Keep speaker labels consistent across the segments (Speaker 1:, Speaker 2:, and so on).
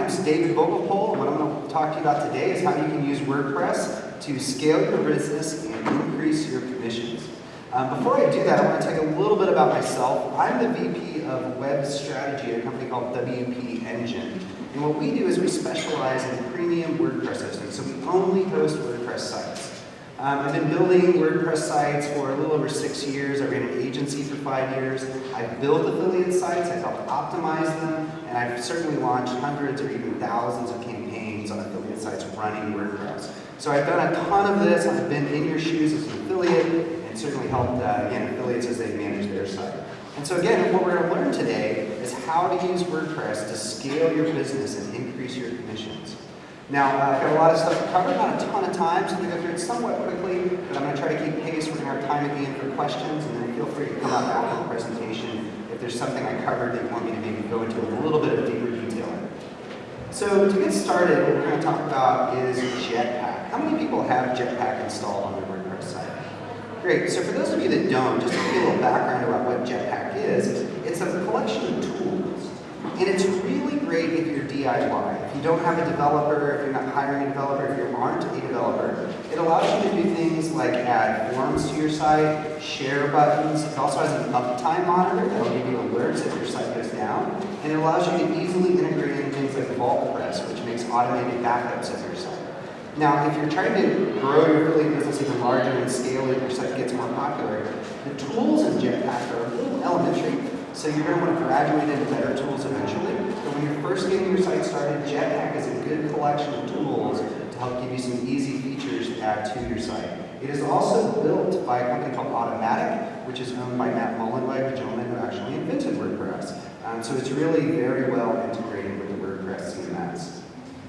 Speaker 1: name's David Vogelpohl, and what I'm going to talk to you about today is how you can use WordPress to scale your business and increase your commissions. Before I do that, I want to tell you a little bit about myself. I'm the VP of Web Strategy at a company called WP Engine. And what we do is we specialize in premium WordPress hosting, so we only host WordPress sites. I've been building WordPress sites for a little over 6 years. I ran an agency for 5 years. I've built affiliate sites, I've helped optimize them, and I've certainly launched hundreds or even thousands of campaigns on affiliate sites running WordPress. So I've done a ton of this. I've been in your shoes as an affiliate and certainly helped affiliates as they manage their site. And so again, what we're going to learn today is how to use WordPress to scale your business and increase your commissions. Now, I've got a lot of stuff to cover, not a ton of time, so I'm going to go through it somewhat quickly, but I'm going to try to keep pace. We're going to have time at the end for questions, and then feel free to come up after the presentation if there's something I covered that you want me to maybe go into a little bit of deeper detail in. So to get started, what we're going to talk about is Jetpack. How many people have Jetpack installed on their WordPress site? Great. So for those of you that don't, just to give you a little background about what Jetpack is, it's a collection of tools. And it's really great if you're DIY. If you don't have a developer, if you're not hiring a developer, if you aren't a developer, it allows you to do things like add forms to your site, share buttons. It also has an uptime monitor that will give you alerts if your site goes down. And it allows you to easily integrate in things like Vogelpohl, which makes automated backups of your site. Now, if you're trying to grow your affiliate business even larger and scale it, your site gets more popular, the tools in Jetpack are a little elementary. So you're going to want to graduate into better tools eventually. But when you're first getting your site started, Jetpack is a good collection of tools to help give you some easy features to add to your site. It is also built by a company called Automatic, which is owned by Matt Mullenweg, the gentleman who actually invented WordPress. So it's really very well integrated with the WordPress CMS.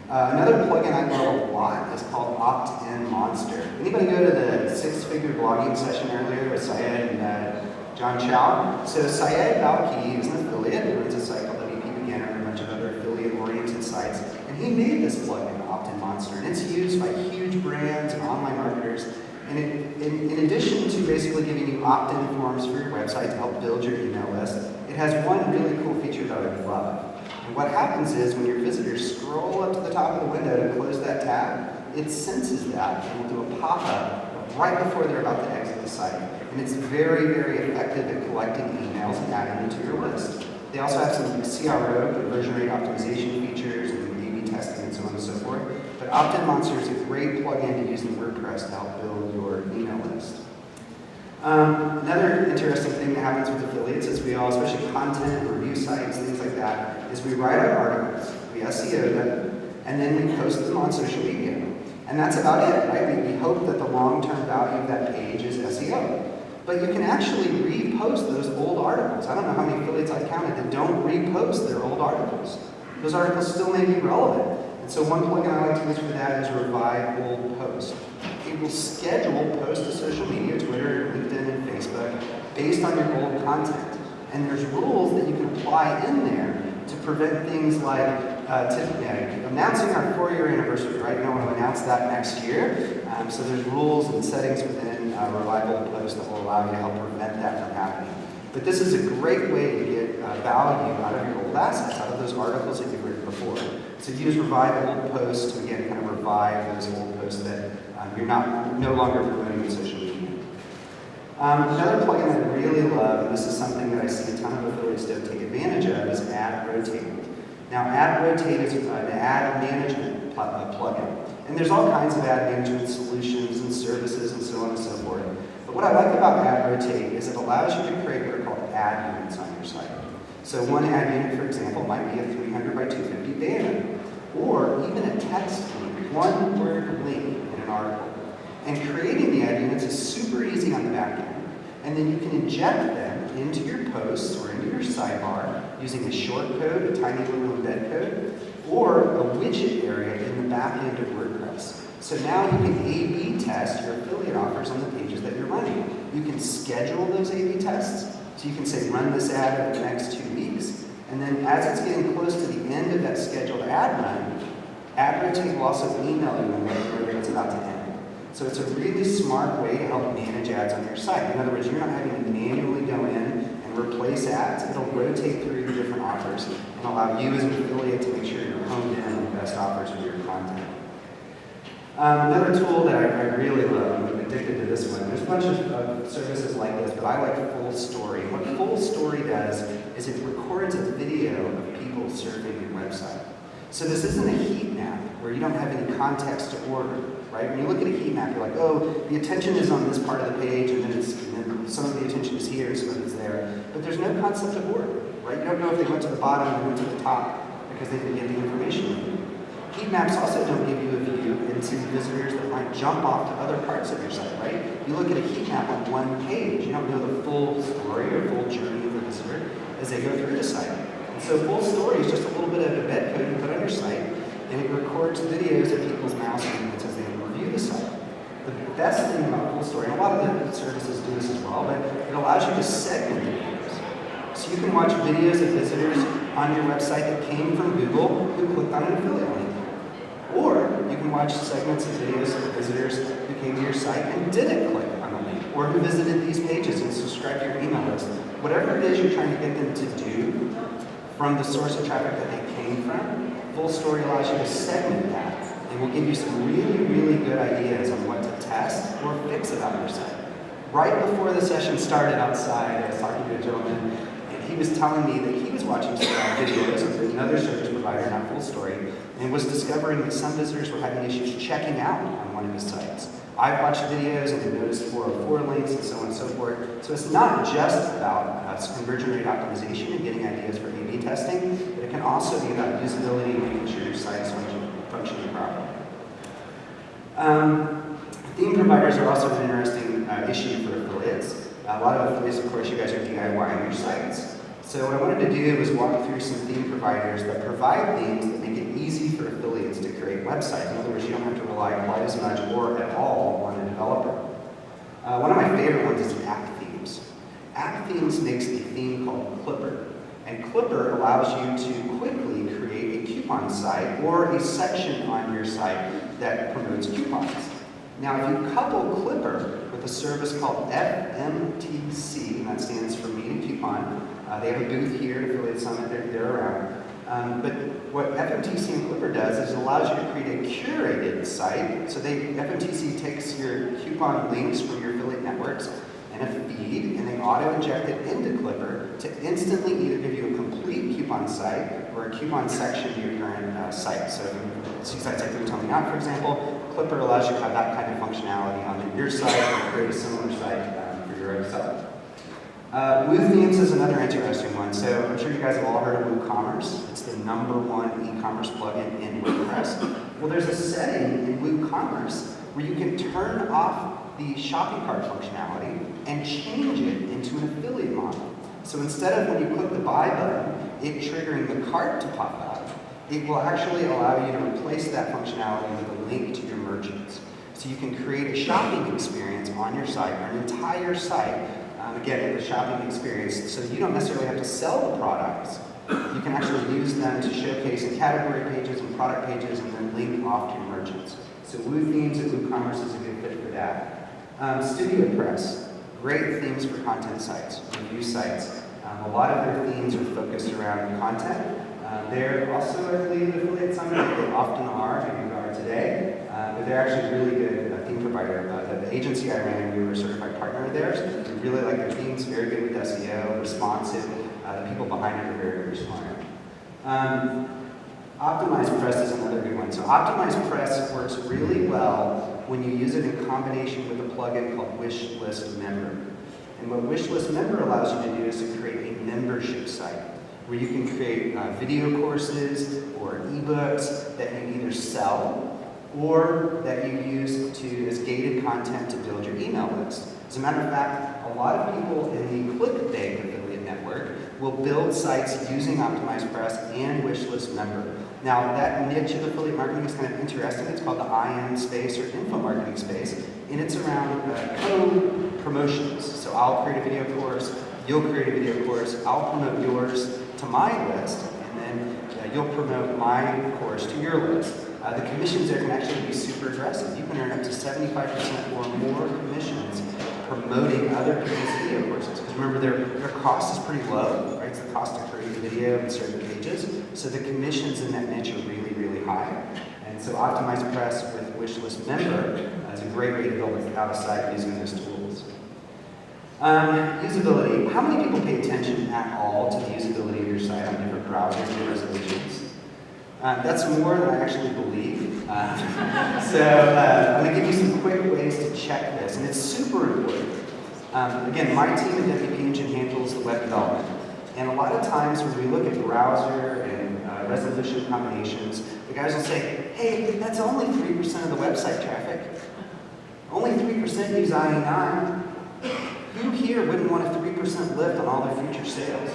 Speaker 1: Another plugin I love a lot is called Opt-in Monster. Anybody go to the six-figure blogging session earlier with Syed and John Chow? So Syed Balki is an affiliate who runs a site called WP Beginner and a bunch of other affiliate-oriented sites. And he made this plugin, Opt-in Monster, and it's used by huge brands and online marketers. And in addition to basically giving you opt-in forms for your website to help build your email list, it has one really cool feature that I love. And what happens is when your visitors scroll up to the top of the window to close that tab, it senses that and will do a pop-up right before they're about to exit the site. And it's very, very effective at collecting emails and adding them to your list. They also have some CRO, conversion rate optimization features, and A/B testing and so on and so forth. But Opt-in Monster is a great plugin to use in WordPress to help build your email list. Another interesting thing that happens with affiliates is we all, especially content, review sites, things like that, is we write our articles, we SEO them, and then we post them on social media. And that's about it, right? We hope that the long-term value of that page is SEO. But you can actually repost those old articles. I don't know how many affiliates I've counted that don't repost their old articles. Those articles still may be relevant. And so one plugin I like to use for that is Revive Old Post. It will schedule posts to social media, Twitter, LinkedIn, and Facebook, based on your old content. And there's rules that you can apply in there to prevent things like announcing our 4-year anniversary, right? You don't want to announce that next year. So there's rules and settings within Revive Old Post that will allow you to help prevent that from happening. But this is a great way to get value out of your old assets, out of those articles that you've written before. So use Revive Old Posts to, again, kind of revive those old posts that you're no longer promoting on social media. Another plugin I really love, and this is something that I see a ton of affiliates don't take advantage of, is Ad Rotate. Now, Ad Rotate is an ad management plugin. And there's all kinds of ad management solutions and services and so on and so forth. But what I like about Ad Rotate is it allows you to create what are called ad units on your site. So one ad unit, for example, might be a 300 by 250 banner, or even a text link, one-word link in an article. And creating the ad units is super easy on the back end. And then you can inject them into your posts or into your sidebar using a short code, a tiny little embed code, or a widget area in the back end of WordPress. So now you can A/B test your affiliate offers on the pages that you're running. You can schedule those A/B tests. So you can say, run this ad over the next 2 weeks. And then as it's getting close to the end of that scheduled ad run, Ad Rotate will also email you when it's about to end. So it's a really smart way to help manage ads on your site. In other words, you're not having to manually go in and replace ads. It'll rotate through your different offers and allow you as an affiliate to make sure you're honed in best offers for your content. Another tool that I really love, I'm addicted to this one, there's a bunch of services like this, but I like Full Story. What Full Story does is it records a video of people surfing your website. So this isn't a heat map where you don't have any context to order, right? When you look at a heat map, you're like, oh, the attention is on this part of the page, and then some of the attention is here, some of it's there. But there's no concept of order, right? You don't know if they went to the bottom or went to the top because they didn't get the information. Heat maps also don't give you a view into visitors that might jump off to other parts of your site, right? You look at a heat map on one page, you don't know the full story or full journey of the visitor as they go through the site. And so Full Story is just a little bit of embed code you put on your site, and it records videos of people's mouse movements as they review the site. The best thing about Full Story, and a lot of the services do this as well, but it allows you to segment the videos. So you can watch videos of visitors on your website that came from Google who clicked on an affiliate link. Or you can watch segments of videos of visitors who came to your site and didn't click on the link, or who visited these pages and subscribed to your email list. Whatever it is you're trying to get them to do from the source of traffic that they came from, Full Story allows you to segment that, and will give you some really, really good ideas on what to test or fix about your site. Right before the session started outside, I was talking to a gentleman, and he was telling me that he was watching some videos of another service provider, not Full Story, and was discovering that some visitors were having issues checking out on one of his sites. I've watched videos and noticed 404 links and so on and so forth. So it's not just about conversion rate optimization and getting ideas for A/B testing, but it can also be about usability and making sure your site is functioning properly. Theme providers are also an interesting issue for affiliates. A lot of affiliates, of course, you guys are DIYing your sites. So what I wanted to do was walk through some theme providers that provide themes that make it easy for affiliates to create websites. In other words, you don't have to rely quite as much or at all on a developer. One of my favorite ones is App Themes. App Themes makes a theme called Clipper. And Clipper allows you to quickly create a coupon site or a section on your site that promotes coupons. Now, if you couple Clipper with a service called FMTC, and that stands for Media Coupon, they have a booth here at Affiliate Summit, they're around. But what FMTC and Clipper does is it allows you to create a curated site. So FMTC takes your coupon links from your affiliate networks and a feed, and they auto-inject it into Clipper to instantly either give you a complete coupon site or a coupon section of your current site. So if you see sites like Tell Me Not, for example, Clipper allows you to have that kind of functionality on your site or create a similar site for your own site. Woo Themes is another interesting one. So I'm sure you guys have all heard of WooCommerce. It's the #1 e-commerce plugin in WordPress. Well, there's a setting in WooCommerce where you can turn off the shopping cart functionality and change it into an affiliate model. So instead of when you click the buy button, it triggering the cart to pop out, it will actually allow you to replace that functionality with a link to your merchants. So you can create a shopping experience on your site, or an entire site, again, with a shopping experience, so you don't necessarily have to sell the products. You can actually use them to showcase in category pages and product pages and then link off to your merchants. So Woo Themes and WooCommerce is a good fit for that. StudioPress, great themes for content sites, review sites. A lot of their themes are focused around content. They're also, I believe, Affiliate Summit. They often are, maybe are today, but they're actually a really good theme provider. The agency I ran, we were a certified partner of theirs. We really like their themes, very good with SEO, responsive. The people behind it are very, very smart. OptimizePress is another good one. So OptimizePress works really well when you use it in combination with a plugin called Wishlist Member. And what Wishlist Member allows you to do is to create a membership site where you can create video courses or ebooks that you either sell or that you use as gated content to build your email list. As a matter of fact, a lot of people in the ClickBank affiliate network will build sites using OptimizePress and Wishlist Member. Now, that niche of affiliate marketing is kind of interesting. It's called the IM space or info marketing space, and it's around co-promotions. So I'll create a video course, you'll create a video course, I'll promote yours to my list, and then you'll promote my course to your list. The commissions there can actually be super aggressive. You can earn up to 75% or more commissions promoting other people's video courses. Because remember, their cost is pretty low, right? It's the cost to create a video and certain pages. So the commissions in that niche are really, really high. And so Optimized Press with Wishlist Member is a great way to build out a site using those tools. Usability. How many people pay attention at all to the usability of your site on different browsers and resolutions? That's more than I actually believe. I'm going to give you some quick ways to check this, and it's super important. Again, my team at WP Engine handles the web development, and a lot of times when we look at browser and resolution combinations, the guys will say, hey, that's only 3% of the website traffic. Only 3% use IE9. Who here wouldn't want a 3% lift on all their future sales?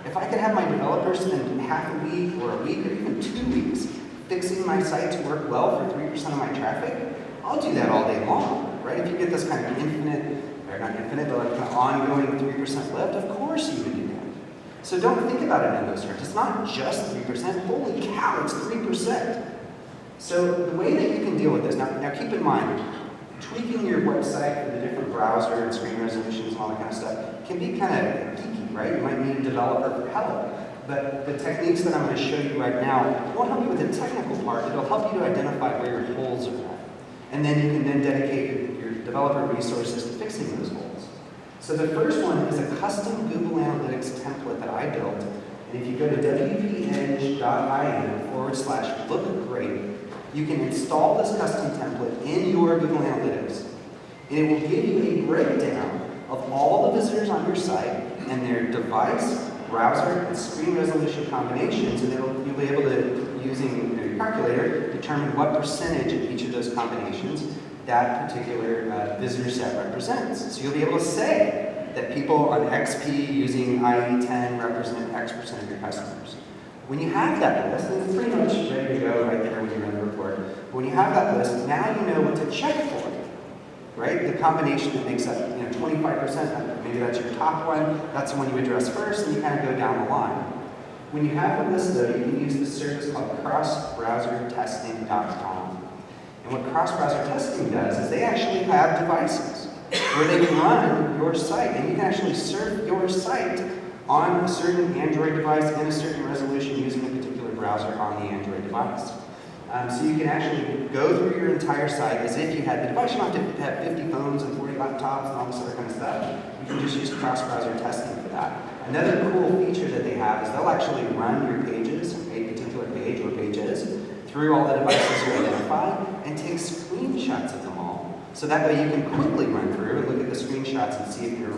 Speaker 1: If I could have my developers spend half a week or a week or even 2 weeks fixing my site to work well for 3% of my traffic, I'll do that all day long, right? If you get this kind of infinite, or not infinite, but like kind of ongoing 3% lift, of course you would do that. So don't think about it in those terms. It's not just 3%. Holy cow, it's 3%. So the way that you can deal with this, now keep in mind, tweaking your website for the different browser and screen resolutions and all that kind of stuff can be kind of geeky, right? You might need a developer for help. But the techniques that I'm going to show you right now won't help you with the technical part, it'll help you to identify where your holes are at. And then you can then dedicate your developer resources to fixing those holes. So the first one is a custom Google Analytics template that I built. And if you go to wpeng.in/lookgreat, you can install this custom template in your Google Analytics. And it will give you a breakdown of all the visitors on your site and their device, browser, and screen resolution combinations, and you'll be able to, using your calculator, determine what percentage of each of those combinations that particular visitor set represents. So you'll be able to say that people on XP using IE10 represent X% of your customers. When you have that list, and it's pretty much ready to go right there when you run the report, but when you have that list, now you know what to check for, right? The combination that makes up 25%, maybe that's your top one, that's the one you address first, and you kind of go down the line. When you have the list, though, you can use this service called crossbrowsertesting.com. And what cross-browser testing does is they actually have devices where they can run your site, and you can actually serve your site on a certain Android device in a certain resolution using a particular browser on the Android device. So you can actually go through your entire site as if you had the device. You don't have to have 50 phones and 40 laptops and all this other kind of stuff. You can just use cross-browser testing for that. Another cool feature that they have is they'll actually run your pages, a particular page or pages, through all the devices you identify and take screenshots of them all. So that way you can quickly run through and look at the screenshots and see if you're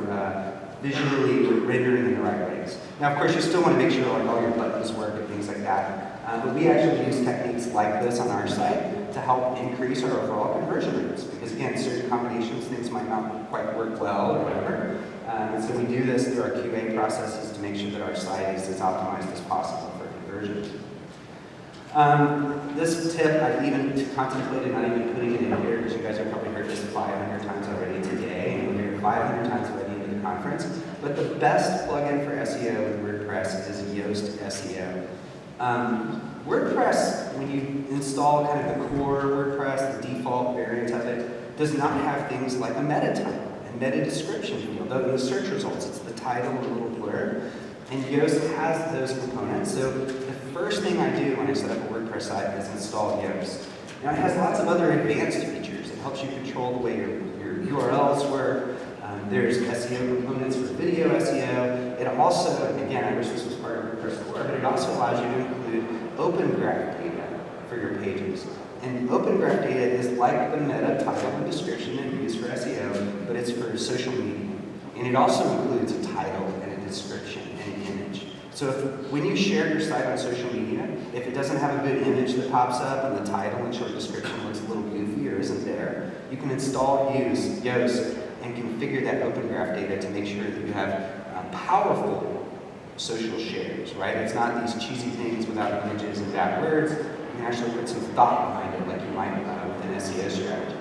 Speaker 1: visually rendering in the right ways. Now, of course, you still want to make sure like all your buttons work and things like that. But we actually use techniques like this on our site to help increase our overall conversion rates. Because again, certain combinations, things might not quite work well or whatever. And so we do this through our QA processes to make sure that our site is as optimized as possible for conversion. This tip, I even contemplated not even putting it in here because you guys have probably heard this 500 times already today, and you'll hear it 500 times already in the conference. But the best plugin for SEO with WordPress is Yoast SEO. WordPress, when you install kind of the core WordPress, the default variant of it, does not have things like a meta title and meta description field. Though in the search results, it's the title a little blurred. And Yoast has those components. So the first thing I do when I set up a WordPress site is install Yoast. Now it has lots of other advanced features. It helps you control the way your URLs work. There's SEO components for video SEO. It also, again, I wish this was part of WordPress core, but it also allows you to include open graph data for your pages. And open graph data is like the meta title and description that you use for SEO, but it's for social media. And it also includes a title and a description and an image. So when you share your site on social media, if it doesn't have a good image that pops up and the title and short description looks a little goofy or isn't there, you can install Yoast and configure that open graph data to make sure that you have powerful social shares, right? It's not these cheesy things without images and bad words. You can actually put some thought behind it like you might with an SEO strategy.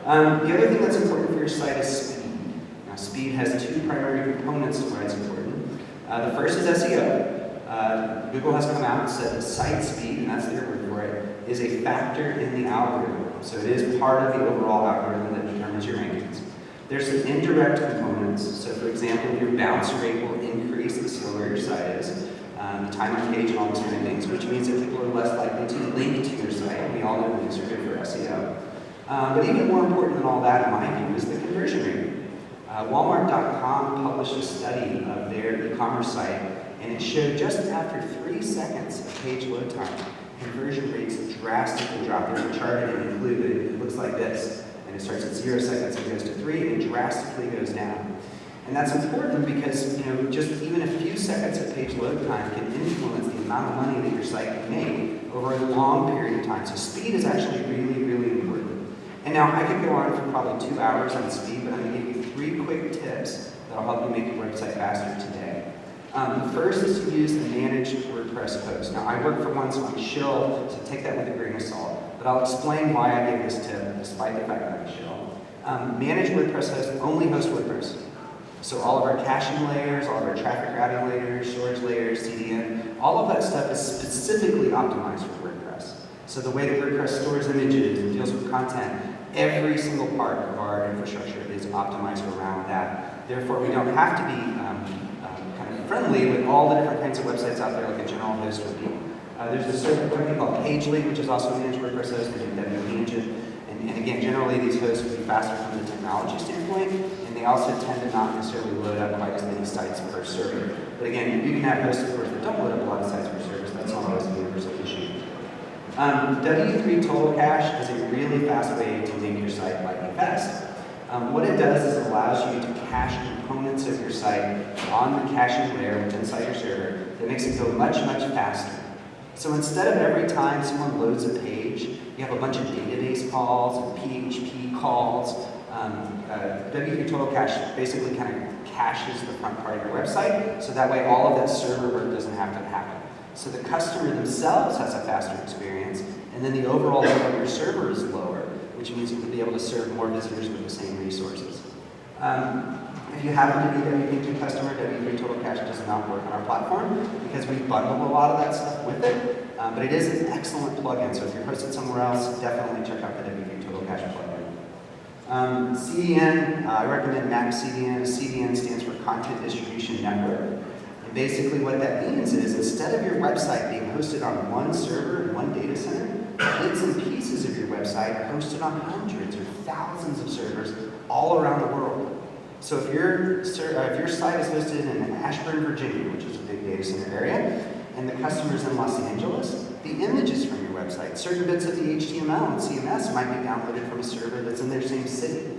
Speaker 1: The other thing that's important for your site is speed. Now, speed has two primary components to why it's important. The first is SEO. Google has come out and said that site speed, and that's their word for it, is a factor in the algorithm. So it is part of the overall algorithm that determines your rankings. There's some indirect components. So for example, your bounce rate will increase the slower your site is. The time on page and all these kind of things, which means that people are less likely to link to your site. We all know links are good for SEO. But even more important than all that, in my view, is the conversion rate. Walmart.com published a study of their e-commerce site, and it showed just after 3 seconds of page load time, conversion rates drastically drop. There's a chart in it included. It looks like this, and it starts at 0 seconds and goes to 3, and it drastically goes down. And that's important because, just even a few seconds of page load time can influence the amount of money that your site can make over a long period of time. So speed is actually really, really important. And now I could go on for probably 2 hours on speed, but I'm going to give you 3 quick tips that will help you make your website faster today. The first is to use the managed WordPress host. Now I work for one, so I'm shill, so take that with a grain of salt. But I'll explain why I gave this tip, despite the fact that I'm shill. Managed WordPress host only hosts WordPress. So all of our caching layers, all of our traffic routing layers, storage layers, CDN, all of that stuff is specifically optimized for WordPress. So the way that WordPress stores images and deals with content, every single part of our infrastructure is optimized around that. Therefore, we don't have to be kind of friendly with all the different kinds of websites out there like a general host would be. There's a certain company called PageLink, which is also a managed WordPress host, and then we manage it. And again, generally these hosts would be faster from the technology standpoint, and they also tend to not necessarily load up quite as many sites per server. But again, you can have hosts, of course, that don't load up a lot of sites per server, so that's not always a universal issue. W3 Total Cache is a really fast way to make your site lightning fast. What it does is it allows you to cache components of your site on the caching layer inside your server that makes it go much, much faster. So instead of every time someone loads a page, you have a bunch of database calls and PHP calls. W3 Total Cache basically kind of caches the front part of your website, so that way all of that server work doesn't have to happen. So the customer themselves has a faster experience, and then the overall load on your server is lower, which means you will be able to serve more visitors with the same resources. If you happen to be a W3 customer, W3 Total Cache does not work on our platform because we bundle a lot of that stuff with it, but it is an excellent plugin, so if you're hosted somewhere else, definitely check out the W3 Total Cache plugin. CDN, I recommend Mac CDN. CDN stands for Content Distribution Network. And basically what that means is instead of your website being hosted on one server in one data center, bits and pieces of your website are hosted on hundreds or thousands of servers all around the world. So if your site is hosted in Ashburn, Virginia, which is a big data center area, and the customer's in Los Angeles, the images from your website, certain bits of the HTML and CMS might be downloaded from a server that's in their same city.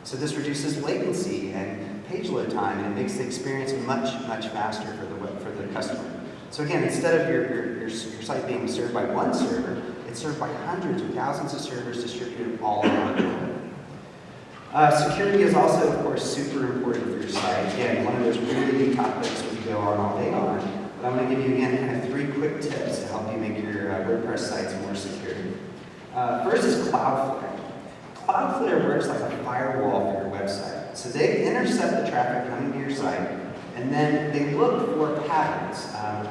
Speaker 1: So this reduces latency and page load time, and it makes the experience much, much faster for the customer. So again, instead of your site being served by one server, it's served by hundreds or thousands of servers distributed all around the world. Security is also, of course, super important for your site. Again, one of those really big topics we go on all day on. But I'm going to give you, again, kind of 3 quick tips to help you make your WordPress sites more secure. First is Cloudflare. Cloudflare works like a firewall for your website. So they intercept the traffic coming to your site, and then they look for patterns.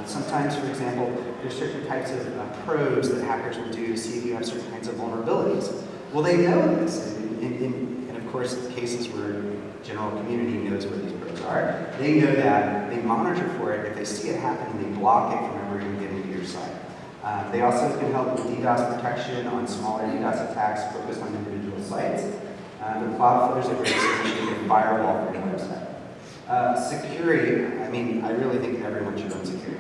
Speaker 1: Sometimes, for example, there's certain types of probes that hackers will do to see if you have certain kinds of vulnerabilities. Well, they know this, and of course, cases where the general community knows where these probes are, they know that, they monitor for it. If they see it happening, they block it from ever even getting to your site. They also can help with DDoS protection on smaller DDoS attacks focused on individual sites. But Cloudflare is a great solution to firewall for your website. Security, I mean, I really think everyone should own security.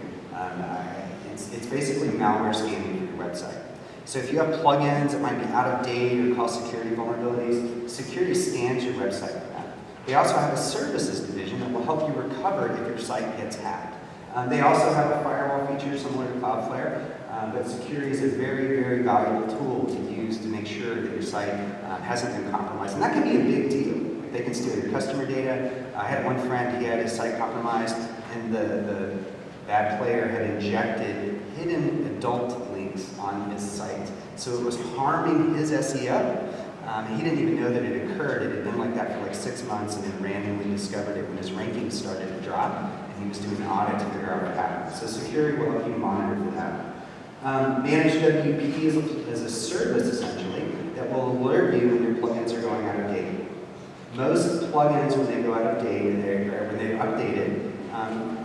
Speaker 1: It's basically malware scanning for your website. So if you have plugins that might be out of date or cause security vulnerabilities, security scans your website for that. They also have a services division that will help you recover if your site gets hacked. They also have a firewall feature similar to Cloudflare, but security is a very, very valuable tool to use to make sure that your site hasn't been compromised. And that can be a big deal. They can steal your customer data. I had one friend, he had his site compromised, and the bad player had injected hidden adult links on his site. So it was harming his SEO. He didn't even know that it occurred. It had been like that for like 6 months, and then randomly discovered it when his rankings started to drop, and he was doing an audit to figure out what happened. So security will help you monitor for that. Managed WP is a service, essentially, that will alert you when your plugins are going out of date. Most plugins, when they go out of date, or when they're updated,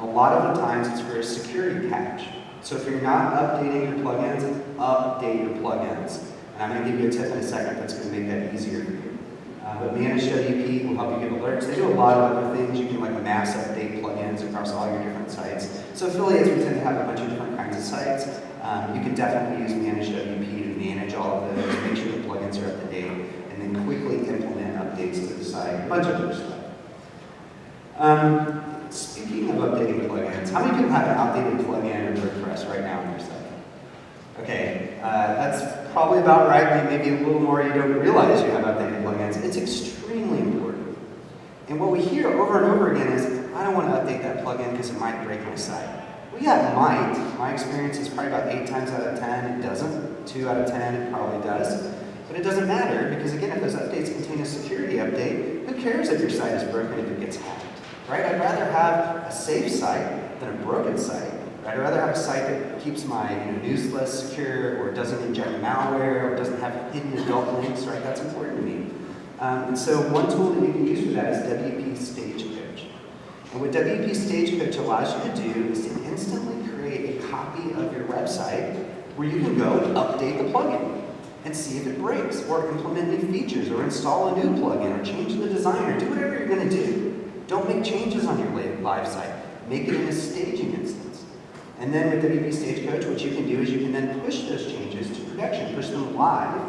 Speaker 1: a lot of the times it's for a security patch. So if you're not updating your plugins, update your plugins. And I'm going to give you a tip in a second that's going to make that easier for you. But Managed WP will help you give alerts. They do a lot of other things. You can like mass update plugins across all your different sites. So affiliates, we tend to have a bunch of different kinds of sites. You can definitely use Managed WP to manage all of those, make sure the plugins are up to date, and then quickly implement updates to the site, a bunch of other stuff. Speaking of updating plugins, how many people have an outdated plugin or WordPress right now on your site? Okay, that's probably about right. Maybe a little more you don't realize you have outdated plugins. It's extremely important. And what we hear over and over again is, I don't want to update that plugin because it might break my site. Well, yeah, it might. My experience is probably about 8 times out of 10 it doesn't. 2 out of 10 it probably does. But it doesn't matter because, again, if those updates contain a security update, who cares if your site is broken if it gets hacked? Right? I'd rather have a safe site than a broken site. I'd rather have a site that keeps my news list secure, or doesn't inject malware, or doesn't have hidden adult links, right? That's important to me. And so one tool that you can use for that is WP Stagecoach. And what WP Stagecoach allows you to do is to instantly create a copy of your website where you can go and update the plugin and see if it breaks, or implement new features, or install a new plugin, or change the design, or do whatever you're going to do. Don't make changes on your live site. Make it in a staging instance. And then with WP Stagecoach, what you can do is you can then push those changes to production, push them live.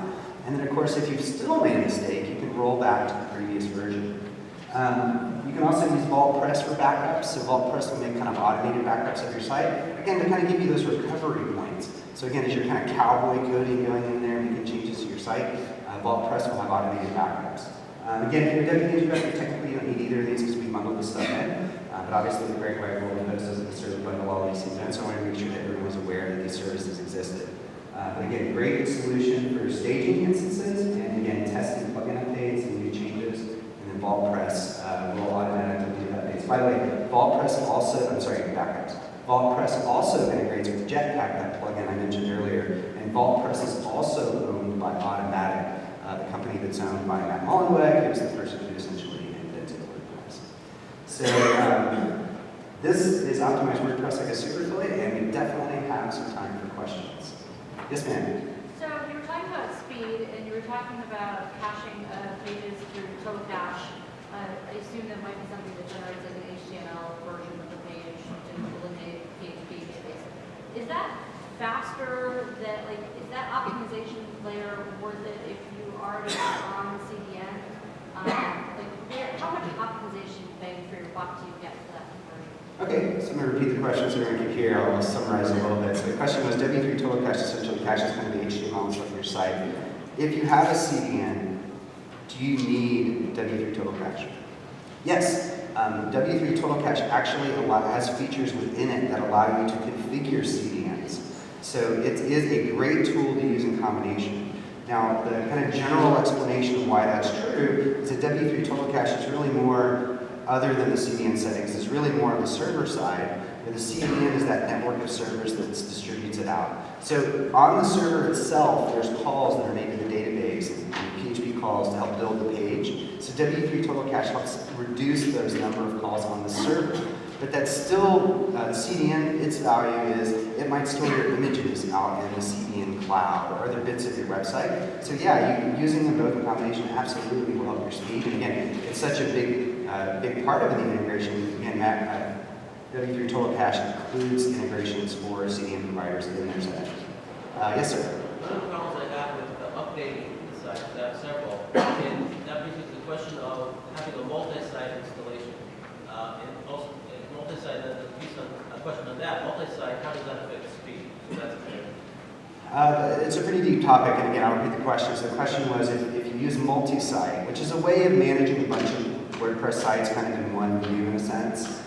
Speaker 1: And then, of course, if you've still made a mistake, you can roll back to the previous version. You can also use WordPress for backups. So WordPress will make kind of automated backups of your site. Again, to kind of give you those recovery points. So again, as you're kind of cowboy coding going in there, making changes to your site, WordPress will have automated backups. Again, if you're a WP instructor, technically you don't need either of these because we bundle this stuff in. But obviously the Great White Vogelpohl doesn't necessarily bundle all these things in, so I want to make sure that everyone was aware that these services existed. But again, great solution for staging instances, and again, testing plugin updates and new changes. And then WordPress will automatically do updates. By the way, WordPress also, backups. WordPress also integrates with Jetpack, that plugin I mentioned earlier. And WordPress is also owned by Automatic, the company that's owned by Matt Mullenweg, who's the person who essentially invented WordPress. So this is Optimized WordPress like a super affiliate, and we definitely have some time for questions. Yes, ma'am?
Speaker 2: So you were talking about speed, and you were talking about caching pages through total cache. I assume that might be something that generates like an HTML version of the page to eliminate PHP database. Is that faster? Is that optimization layer worth it if you already are on the CDN? How much optimization bang for your buck do you get for that conversion?
Speaker 1: Okay, so I'm going to repeat the question so everyone can hear. I'll summarize a little bit. So the question was, W3 total cache essentially caches kind of the HTML stuff on your site. If you have a CDN, do you need W3 total cache? Yes. W3 total cache actually has features within it that allow you to configure CDNs. So it is a great tool to use in combination. Now, the kind of general explanation of why that's true is that W3 total cache is really more, other than the CDN settings, is really more on the server side, where the CDN is that network of servers that distributes it out. So on the server itself, there's calls that are made to the database and PHP calls to help build the page. So W3 total cache helps reduce those number of calls on the server. But that's still, CDN, its value is, it might store your images out in the CDN cloud or other bits of your website. So yeah, using them both in combination absolutely will help your speed. And again, it's such a big part of the integration. Again, W3 Total Cache includes integrations for CDN providers in their settings. Yes, sir?
Speaker 3: One of the problems I have with updating the site, I have several, and that brings me to the question of having a multi-site installation. And also, multi-site, a question on that, multi-site, how does that affect speed? So that's
Speaker 1: it's a pretty deep topic, and again, I'll repeat the question. So the question was, if you use multi-site, which is a way of managing a bunch of WordPress sites kind of in one view in a sense,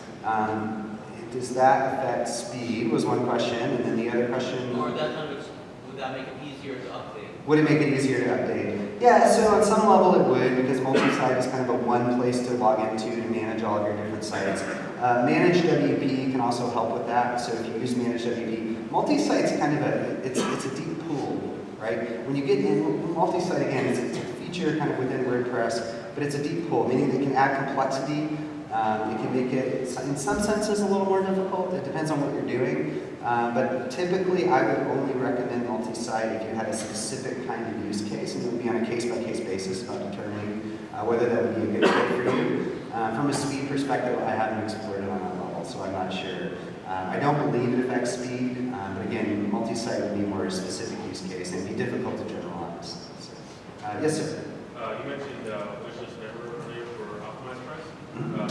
Speaker 1: does that affect speed was one question, and then the other question...
Speaker 3: Or that kind of, would that make it easier to update?
Speaker 1: Would it make it easier to update? Yeah, so on some level it would, because multi-site is kind of a one place to log into to manage all of your different sites. Managed WP can also help with that. So if you use Managed WP, multi-site's kind of it's a deep pool, right? When you get in multi-site, again, it's a feature kind of within WordPress, but it's a deep pool, meaning it can add complexity. It can make it, in some senses, a little more difficult. It depends on what you're doing. But typically, I would only recommend multi-site if you had a specific kind of use case, and it would be on a case-by-case basis about determining whether that would be a good fit for you. From a speed perspective, I haven't explored it on that level, so I'm not sure. I don't believe it affects speed, but again, multi-site would be more a specific use case, and it'd be difficult to generalize. So, yes, sir?
Speaker 4: You mentioned wishlist member earlier for Optimize Price.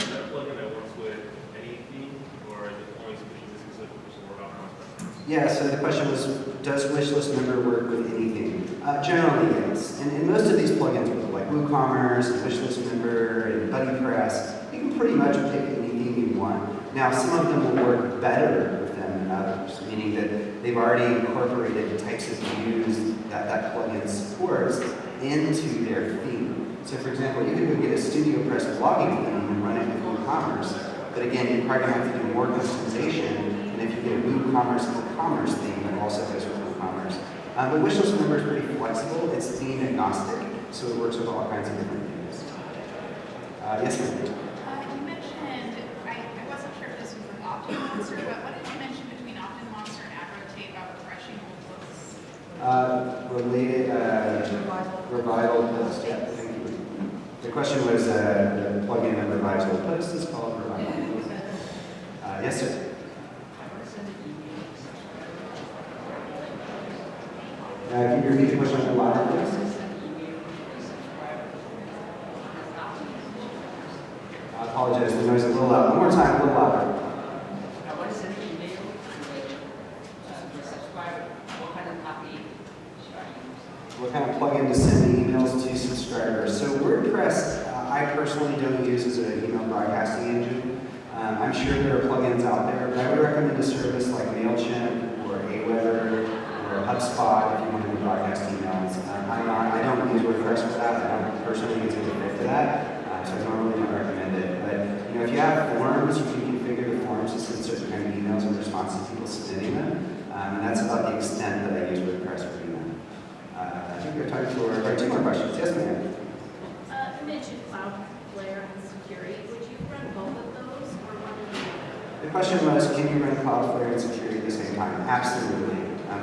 Speaker 4: Is that a plugin that works with any theme, or is it only specific for Optimize Price?
Speaker 1: Yeah, so the question was, does wishlist member work with anything? Generally, yes. And most of these plugins, like WooCommerce, and wishlist member, and BuddyPress, you can pretty much pick anything you want. Now, some of them will work better with them than others, meaning that they've already incorporated the types of views that plugin supports into their theme. So, for example, you could go get a StudioPress blogging theme and run it with WooCommerce. But again, you're probably going to have to do more customization. And if you get a WooCommerce commerce theme that also goes with WooCommerce. But wishlist member is pretty flexible. It's theme agnostic, so it works with all kinds of different themes. Yes, ma'am?
Speaker 5: You mentioned, I wasn't sure if this was with OptiMonster, but what did you mention between OptiMonster and AgroTape about refreshing old books?
Speaker 1: Related, Revival Post. Yeah, thank you. The question was the plugin of Revival Post is called Revival Post. Yes, sir. Can you repeat the question a lot, please? I apologize, the noise is a little loud. One more time, a little louder. What kind of plugin to send emails to subscribers? So WordPress, I personally don't use as an email broadcasting engine. I'm sure there are plugins out there, but I would recommend a service like MailChimp or Aweber or HubSpot if you want to broadcast emails. I don't use WordPress for that. I don't personally think it's a good fit for that, so I normally don't recommend it. But if you have forms, you can configure the forms to send certain kind of emails in response to people submitting them, and that's about the extent that I use WordPress for doing that. I think we have time for two more questions. Yes, ma'am.
Speaker 2: You mentioned Cloudflare and security. Would you run both of those, or one of the
Speaker 1: The question was, can you run Cloudflare and security at the same time? Absolutely.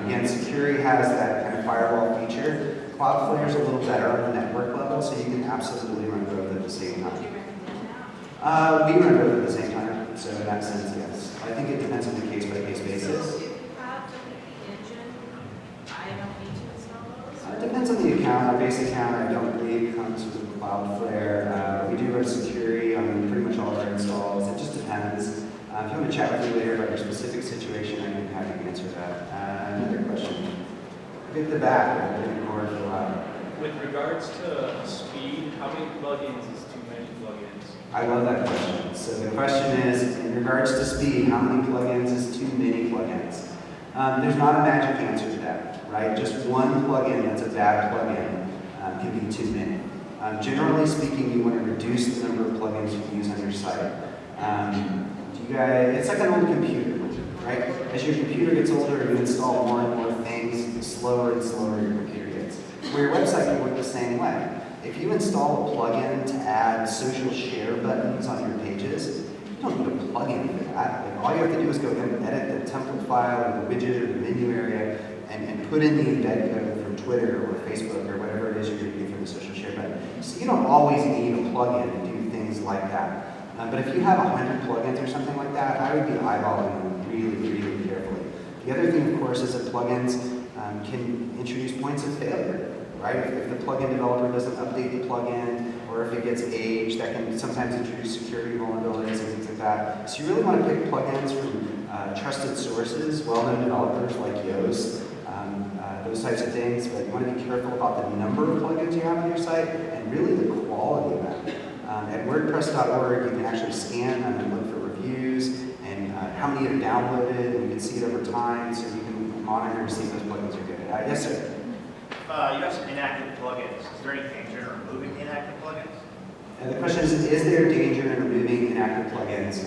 Speaker 1: Again, security has that kind of firewall feature. Cloudflare is a little better on the network level, so you can absolutely run both at the same
Speaker 2: Would
Speaker 1: time.
Speaker 2: you recommend that?
Speaker 1: We run both at the same time, so in that sense, yes. I think it depends on the case-by-case basis.
Speaker 2: So if you have the engine, I don't need to install those?
Speaker 1: It depends on the account. Our base account, I don't believe, comes with Cloudflare. We do run security on pretty much all of our installs. It just depends. If you want to chat with me later about your specific situation, I can have you answer that. Another question. Get the back. I've been ignored for a while.
Speaker 4: With regards to speed, how many plugins is too many plugins?
Speaker 1: I love that question. So the question is, in regards to speed, how many plugins is too many plugins? There's not a magic answer to that, right? Just one plugin that's a bad plugin can be too many. Generally speaking, you want to reduce the number of plugins you use on your site. It's like an old computer, right? As your computer gets older, you install more and more things, the slower and slower your computer gets. For your website, can work the same way. If you install a plugin to add social share buttons on your pages, you don't need a plugin for that. Like, all you have to do is go and edit the template file or the widget or the menu area and put in the embed code from Twitter or Facebook or whatever it is you're using for the social share button. So you don't always need a plugin to do things like that. But if you have 100 plugins or something like that, I would be eyeballing them really, really carefully. The other thing, of course, is that plugins can introduce points of failure, right? If the plugin developer doesn't update the plugin, or if it gets aged, that can sometimes introduce security vulnerabilities and things like that. So you really want to pick plugins from trusted sources, well-known developers like Yoast, those types of things. But you want to be careful about the number of plugins you have on your site and really the quality of them. At WordPress.org, you can actually scan and look for reviews and how many are downloaded, and you can see it over time, so you can monitor and see if those plugins are good. Yes, sir?
Speaker 6: You have some inactive plugins. Is there any danger in removing inactive plugins?
Speaker 1: The question is there danger in removing inactive plugins?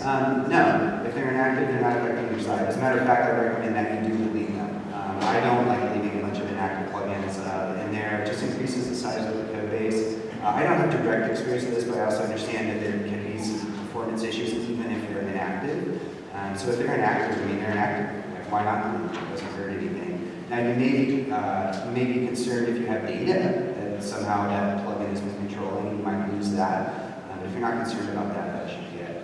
Speaker 1: No. If they're inactive, they're not affecting your site. As a matter of fact, I recommend that you do delete them. I don't like leaving a bunch of inactive plugins in there. It just increases the size of the code base. I don't have direct experience with this, but I also understand that there can be some performance issues even if you're inactive. So if they're inactive, I mean, they're inactive. Like, why not? It doesn't hurt anything. Now, you may be concerned if you have data that somehow that plugin has been controlling, you might lose that. But if you're not concerned about that, that should be it.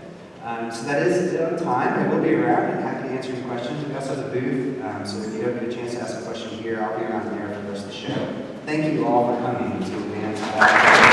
Speaker 1: So that is it on time. I will be around and happy to answer any questions. We also have a booth, so if you don't get a chance to ask a question here, I'll be around there for the rest of the show. Thank you all for coming to advance.